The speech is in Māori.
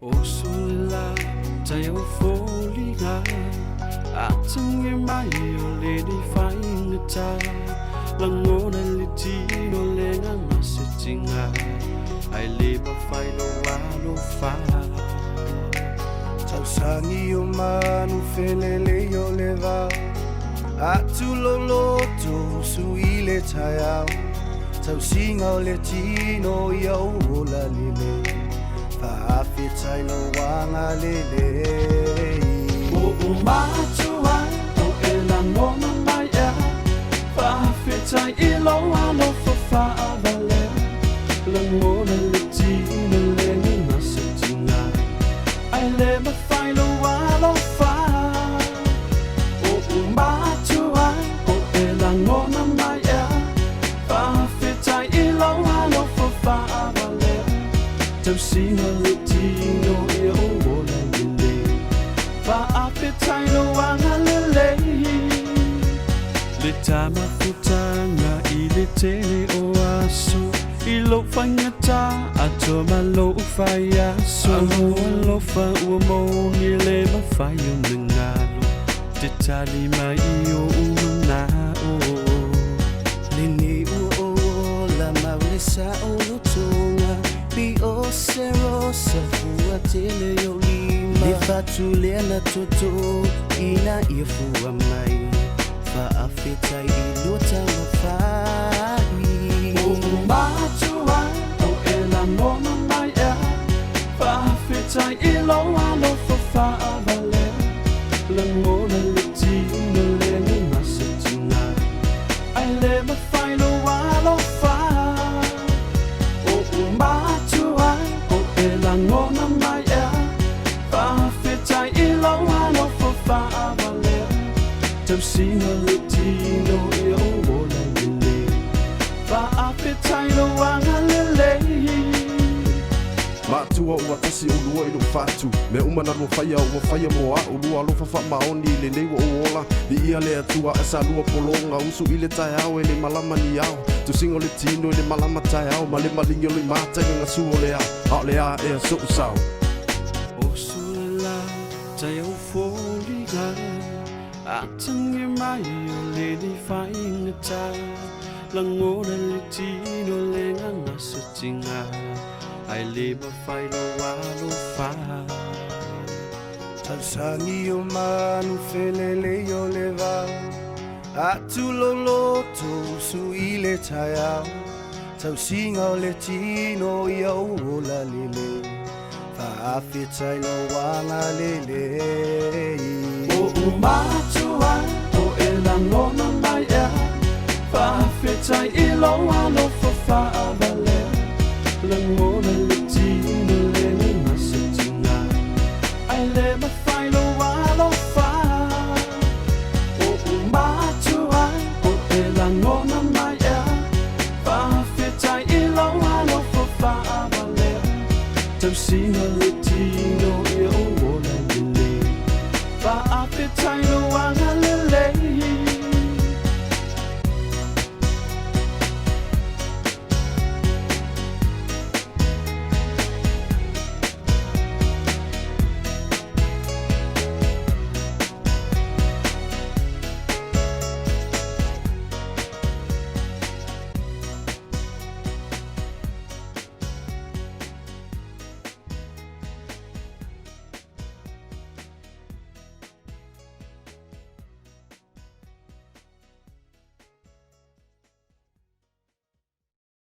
O sola tayo foliga atang mai o lady fine ta langona litino lenga masitinga ai leba fai lo walo fa tau sangi o manu felele yo leva atu loloto suile tayao tau singa o le tino yo la lile Fa'afitai no wanga lele o matua o elangona mai e Fa'afitai I lo alo fa avale langona litino lenga masitinga ai leba fai lo walo fa o matua o elangona mai e Fa'afitai I lo alo fa avale tau singa litino e o la lele Fa'afitai lo wanga lele le tama futanga I le tele o aso I lo fangata ato malo fai aso lo fa uomo ni le ma fai o ngalo te tali mai o una o Lini o la maulisa o lutunga Bi o sero sa fua tele yo lima Le fatu lena toto ina ia fua mai Fa'afitai I luta mafai o matua o elangona mai e Fa'afitai I lo alo fa avale langona litino lenga masitinga ai leba fai lo alo fa o matua o elangona mai e Fa'afitai I lo alo fa avale tau singa litino e o la lele Fa'afitai lo wanga lele Matua ua tasi o lua I lo fatu Me umana lo faya ua faya moa o lua lo fafa maoni le nei wa ola Li ia le atua asa lua polonga usu I le tai au e le malama ni au Tu singo le tino e le malama tai au Ma le malingi o le mata i ngā su o le a le a e a so usau O sola tai au foliga atang mai o lady fine ta langona litino lenga masitinga ai leba fai lo walo fa Tau sangi o manu felele yo leva Atu loloto suile tayao Tau singa o le tino yo la lele Fa'afitai no wanga lele o matua o elangona mai e Fa'afitai I lo alo fa avale langona litino lenga masitinga ai leba fai lo alo fa o matua o elangona mai e Fa'afitai I lo alo fa avale tau singa litino e o la lele Fa'afitai lo